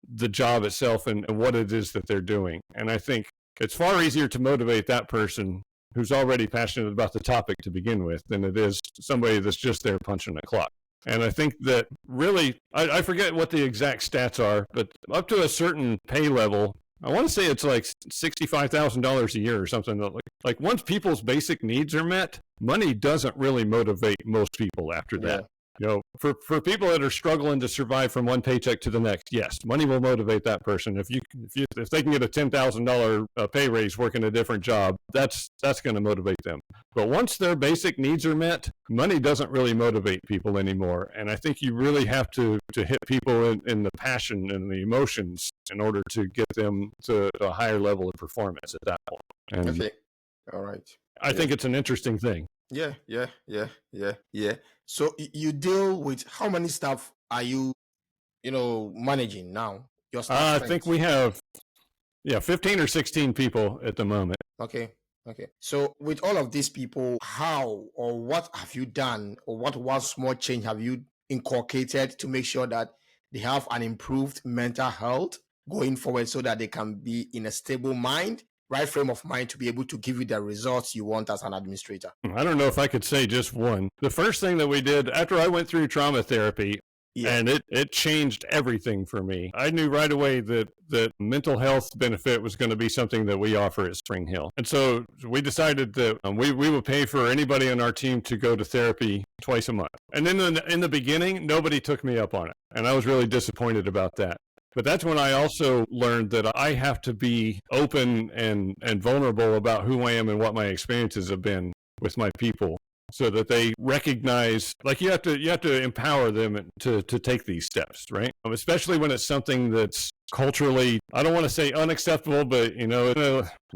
Speaker 1: the job itself and what it is that they're doing. And I think it's far easier to motivate that person who's already passionate about the topic to begin with than it is somebody that's just there punching a clock. And I think that really, I forget what the exact stats are, but up to a certain pay level, I want to say it's like $65,000 a year or something. Like once people's basic needs are met, money doesn't really motivate most people after that. For people that are struggling to survive from one paycheck to the next, yes, money will motivate that person. If they can get a $10,000 pay raise working a different job, that's going to motivate them. But once their basic needs are met, money doesn't really motivate people anymore. And I think you really have to hit people in the passion and the emotions in order to get them to a higher level of performance at that point. And
Speaker 2: okay. All right.
Speaker 1: I think it's an interesting thing.
Speaker 2: Yeah. So you deal with how many staff are you, managing now? Your staff
Speaker 1: I think we have, 15 or 16 people at the moment.
Speaker 2: Okay. So with all of these people, how or what have you done, or what one small change have you inculcated to make sure that they have an improved mental health going forward, so that they can be in a stable mind, right frame of mind, to be able to give you the results you want as an administrator?
Speaker 1: I don't know if I could say just one. The first thing that we did after I went through trauma therapy, and it changed everything for me. I knew right away that mental health benefit was going to be something that we offer at Spring Hill. And so we decided that we would pay for anybody on our team to go to therapy twice a month. And then in the beginning, nobody took me up on it. And I was really disappointed about that. But that's when I also learned that I have to be open and vulnerable about who I am and what my experiences have been with my people, so that they recognize, like you have to empower them to take these steps, right? Especially when it's something that's culturally, I don't want to say unacceptable, but we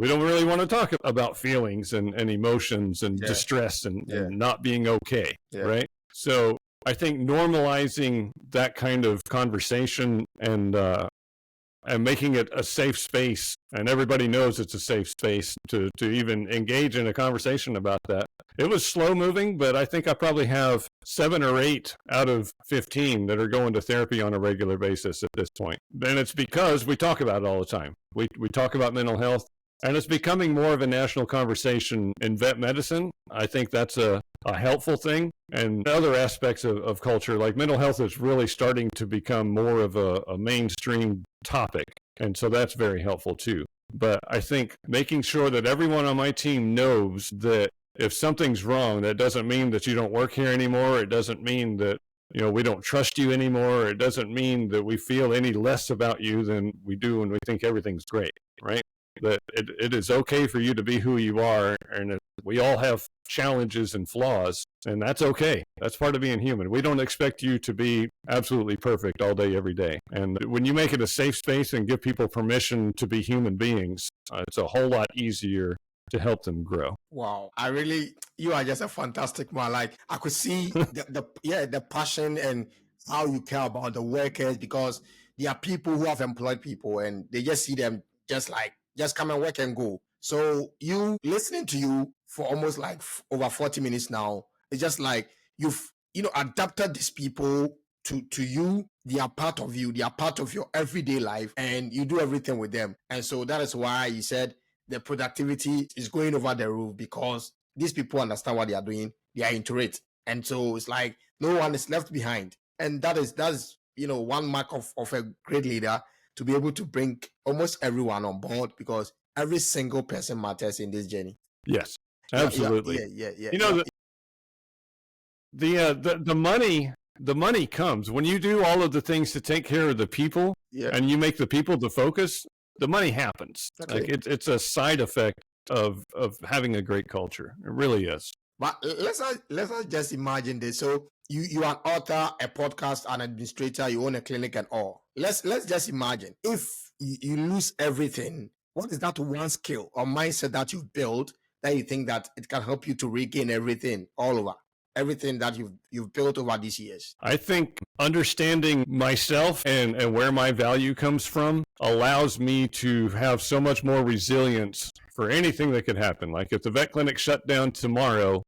Speaker 1: don't really want to talk about feelings and emotions and distress and not being okay, right? So I think normalizing that kind of conversation and making it a safe space, and everybody knows it's a safe space to even engage in a conversation about that. It was slow moving, but I think I probably have 7 or 8 out of 15 that are going to therapy on a regular basis at this point. And it's because we talk about it all the time. We talk about mental health, and it's becoming more of a national conversation in vet medicine. I think that's a helpful thing. And other aspects of culture, like mental health, is really starting to become more of a mainstream topic. And so that's very helpful too. But I think making sure that everyone on my team knows that if something's wrong, that doesn't mean that you don't work here anymore. It doesn't mean that we don't trust you anymore. It doesn't mean that we feel any less about you than we do when we think everything's great, right? That it is okay for you to be who you are, and we all have challenges and flaws, and that's okay. That's part of being human. We don't expect you to be absolutely perfect all day, every day. And when you make it a safe space and give people permission to be human beings, it's a whole lot easier to help them grow.
Speaker 2: Wow. You are just a fantastic man. Like, I could see the passion and how you care about the workers, because there are people who have employed people and they just see them just come and work and go. So you listening to you for almost like over 40 minutes now, it's just like you've, adapted these people to you. They are part of you. They are part of your everyday life, and you do everything with them. And so that is why he said the productivity is going over the roof, because these people understand what they are doing. They are into it. And so it's like no one is left behind. And that's one mark of a great leader, to be able to bring almost everyone on board, because every single person matters in this journey.
Speaker 1: Yes, absolutely.
Speaker 2: Yeah.
Speaker 1: The money comes when you do all of the things to take care of the people, and you make the people the focus. The money happens. Okay. Like it's a side effect of having a great culture. It really is.
Speaker 2: But let's not just imagine this. So you are an author, a podcast, an administrator, you own a clinic and all. Let's just imagine if you lose everything. What is that one skill or mindset that you've built that you think that it can help you to regain everything all over? Everything that you've built over these years?
Speaker 1: I think understanding myself and where my value comes from allows me to have so much more resilience for anything that could happen. Like if the vet clinic shut down tomorrow,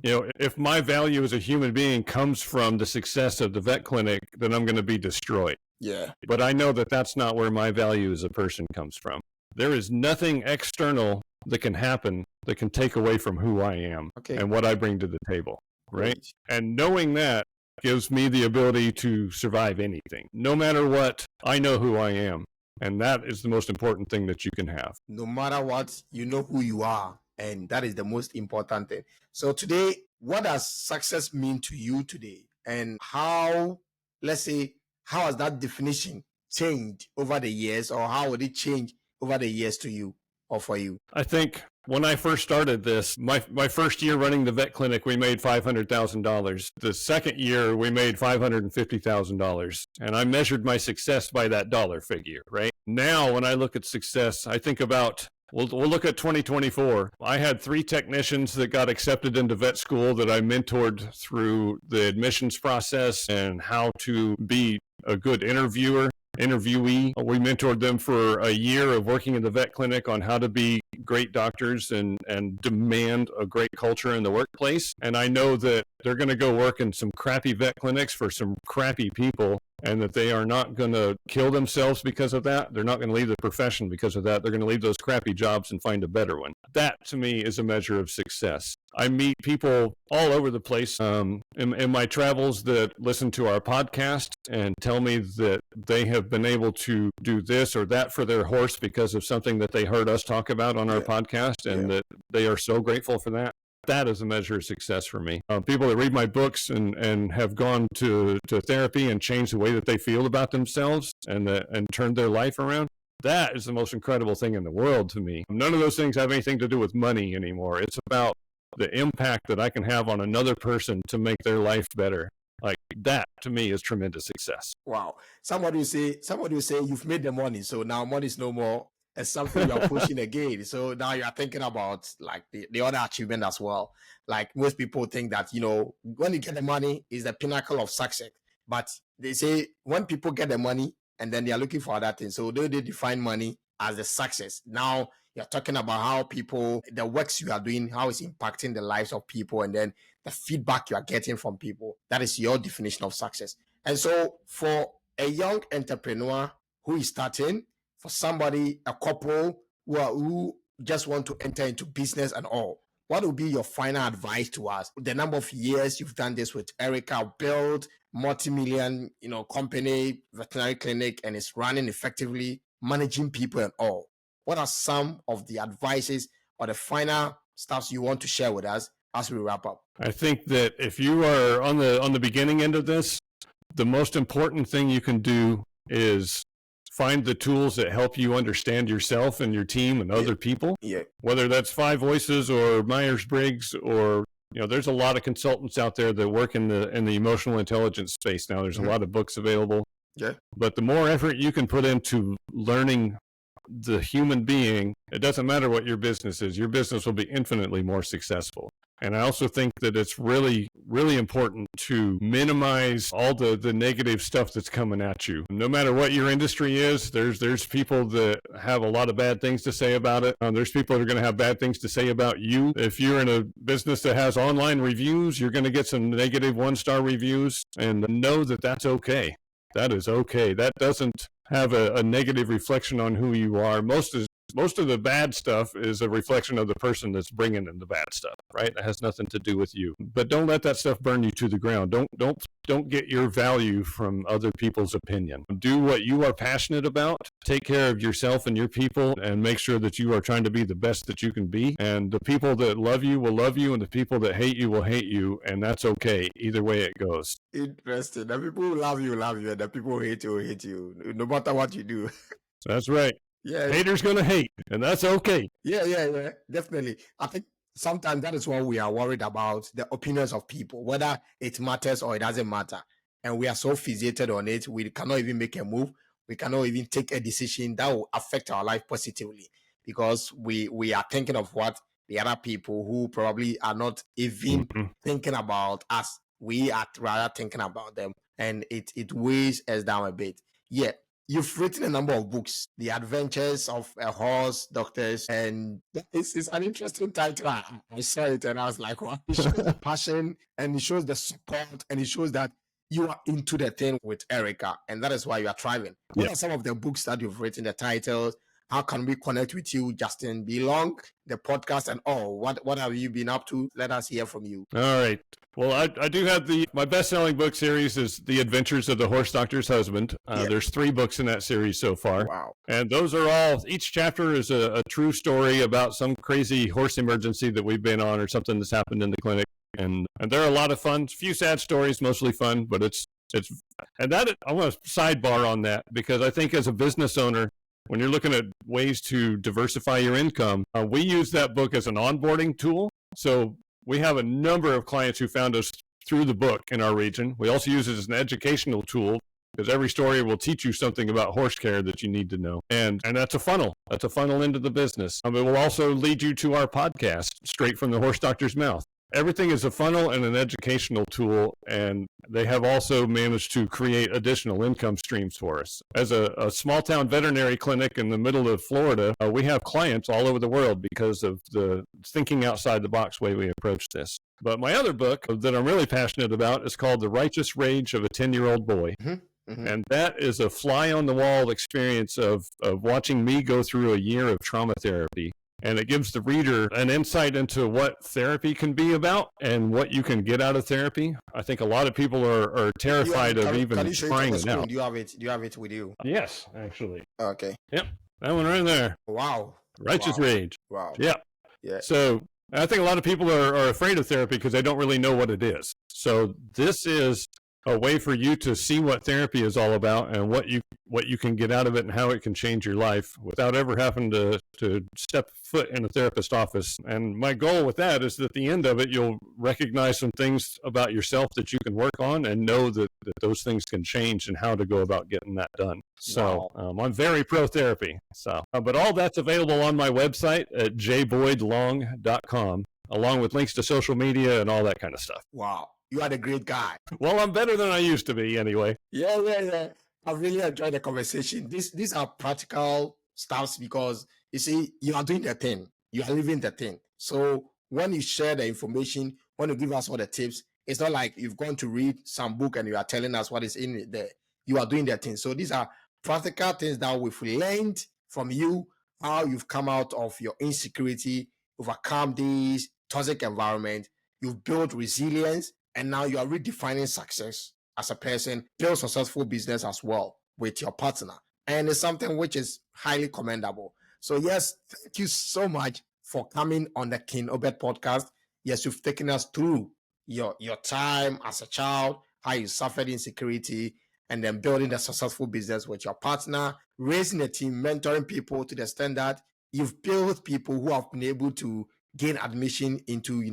Speaker 1: if my value as a human being comes from the success of the vet clinic, then I'm going to be destroyed.
Speaker 2: Yeah.
Speaker 1: But I know that that's not where my value as a person comes from. There is nothing external that can happen that can take away from who I am and what I bring to the table, right? And knowing that gives me the ability to survive anything. No matter what, I know who I am. And that is the most important thing that you can have.
Speaker 2: No matter what, you know who you are. And that is the most important thing. So today, what does success mean to you today? And how has that definition changed over the years, or how would it change over the years to you or for you?
Speaker 1: I think when I first started this, my first year running the vet clinic, we made $500,000. The second year, we made $550,000. And I measured my success by that dollar figure, right? Now, when I look at success, I think about, we'll look at 2024. I had 3 technicians that got accepted into vet school that I mentored through the admissions process and how to be a good interviewee. We mentored them for a year of working in the vet clinic on how to be great doctors and demand a great culture in the workplace. And I know that they're going to go work in some crappy vet clinics for some crappy people, and that they are not going to kill themselves because of that. They're not going to leave the profession because of that. They're going to leave those crappy jobs and find a better one. That, to me, is a measure of success. I meet people all over the place in my travels that listen to our podcast and tell me that they have been able to do this or that for their horse because of something that they heard us talk about on our podcast, and that they are so grateful for that. That is a measure of success for me. People that read my books and have gone to therapy and changed the way that they feel about themselves and turned their life around. That is the most incredible thing in the world to me. None of those things have anything to do with money anymore. It's about the impact that I can have on another person to make their life better. Like that, to me, is tremendous success.
Speaker 2: Wow. Somebody will say you've made the money, so now money is no more as something you're pushing again. So now you're thinking about like the other achievement as well. Like most people think that, when you get the money is the pinnacle of success. But they say when people get the money and then they are looking for other things, so they define money as the success. Now you're talking about how the works you are doing, how it's impacting the lives of people, and then the feedback you are getting from people. That is your definition of success. And so for a young entrepreneur who is starting, for somebody, a couple who just want to enter into business and all, what would be your final advice to us? The number of years you've done this with Erica, built multi-million, company, veterinary clinic, and it's running effectively, managing people and all. What are some of the advices or the final stuff you want to share with us as we wrap up?
Speaker 1: I think that if you are on the beginning end of this, the most important thing you can do is find the tools that help you understand yourself and your team and other people.
Speaker 2: Yeah.
Speaker 1: Whether that's 5 Voices or Myers-Briggs, or there's a lot of consultants out there that work in the emotional intelligence space now. There's a lot of books available.
Speaker 2: Yeah.
Speaker 1: But the more effort you can put into learning the human being, it doesn't matter what your business is, your business will be infinitely more successful. And I also think that it's really, really important to minimize all the negative stuff that's coming at you. No matter what your industry is, there's people that have a lot of bad things to say about it. There's people that are going to have bad things to say about you. If you're in a business that has online reviews, you're going to get some negative 1-star reviews, and know that that's okay. That is okay. That doesn't have a negative reflection on who you are. Most of the bad stuff is a reflection of the person that's bringing in the bad stuff, right? It has nothing to do with you. But don't let that stuff burn you to the ground. Don't get your value from other people's opinion. Do what you are passionate about. Take care of yourself and your people, and make sure that you are trying to be the best that you can be. And the people that love you will love you, and the people that hate you will hate you, and that's okay. Either way it goes.
Speaker 2: Interesting. The people who love you, and the people who hate you, will hate you, no matter what you do.
Speaker 1: That's right.
Speaker 2: Yeah.
Speaker 1: Haters going to hate, and that's okay.
Speaker 2: Yeah, definitely. I think sometimes that is what we are worried about, the opinions of people, whether it matters or it doesn't matter. And we are so fixated on it, we cannot even make a move. We cannot even take a decision that will affect our life positively, because we are thinking of what the other people who probably are not even thinking about us, we are rather thinking about them, and it weighs us down a bit. Yeah. You've written a number of books, The Adventures of a Horse Doctors, and it's an interesting title. I saw it and I was like, wow. It shows the passion, and it shows the support, and it shows that you are into the thing with Erica, and that is why you are thriving. What are some of the books that you've written, the titles? How can we connect with you, Justin? Belong, the podcast, and all. What have you been up to? Let us hear from you.
Speaker 1: All right. Well, I do have my best-selling book series is The Adventures of the Horse Doctor's Husband. There's 3 books in that series so far.
Speaker 2: Wow.
Speaker 1: And those are all, each chapter is a true story about some crazy horse emergency that we've been on, or something that's happened in the clinic. And they're a lot of fun. A few sad stories, mostly fun, but I want to sidebar on that, because I think as a business owner, when you're looking at ways to diversify your income, we use that book as an onboarding tool. So we have a number of clients who found us through the book in our region. We also use it as an educational tool, because every story will teach you something about horse care that you need to know. And that's a funnel. That's a funnel into the business. It will also lead you to our podcast, straight from the horse doctor's mouth. Everything is a funnel and an educational tool, and they have also managed to create additional income streams for us. As a small-town veterinary clinic in the middle of Florida, we have clients all over the world because of the thinking outside the box way we approach this. But my other book that I'm really passionate about is called The Righteous Rage of a 10-Year-Old Boy. And that is a fly-on-the-wall experience of watching me go through a year of trauma therapy. And it gives the reader an insight into what therapy can be about and what you can get out of therapy. I think a lot of people are terrified of even trying it out.
Speaker 2: Do you have it with you?
Speaker 1: Yes, actually.
Speaker 2: Okay.
Speaker 1: Yep. That one right there.
Speaker 2: Wow.
Speaker 1: Righteous Rage.
Speaker 2: Wow.
Speaker 1: Yeah. So I think a lot of people are afraid of therapy because they don't really know what it is. So this is a way for you to see what therapy is all about and what you can get out of it and how it can change your life without ever having to step foot in a therapist's office. And my goal with that is that at the end of it, you'll recognize some things about yourself that you can work on and know that those things can change and how to go about getting that done. So I'm very pro therapy. So, but all that's available on my website at jboydlong.com, along with links to social media and all that kind of stuff.
Speaker 2: Wow. You are the great guy.
Speaker 1: Well, I'm better than I used to be anyway.
Speaker 2: Yeah. I've really enjoyed the conversation. These are practical stuffs, because you see, you are doing the thing. You are living the thing. So when you share the information, when you give us all the tips, it's not like you've gone to read some book and you are telling us what is in it there. You are doing the thing. So these are practical things that we've learned from you, how you've come out of your insecurity, overcome this toxic environment, you've built resilience, and now you are redefining success as a person, build successful business as well with your partner. And it's something which is highly commendable. So yes, thank you so much for coming on the King Obed Podcast. Yes, you've taken us through your time as a child, how you suffered insecurity, and then building a successful business with your partner, raising a team, mentoring people to the extent that you've built people who have been able to gain admission into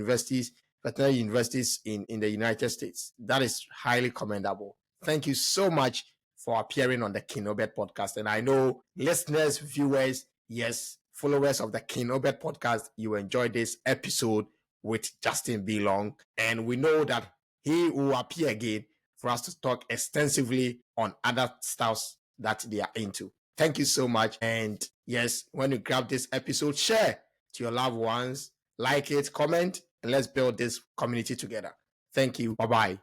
Speaker 2: veterinary universities in the United States. That is highly commendable. Thank you so much for appearing on the King Obed Podcast. And I know listeners, viewers, yes, followers of the King Obed Podcast, you enjoyed this episode with Justin B. Long. And we know that he will appear again for us to talk extensively on other stuffs that they are into. Thank you so much. And yes, when you grab this episode, share to your loved ones, like it, comment, and let's build this community together. Thank you. Bye-bye.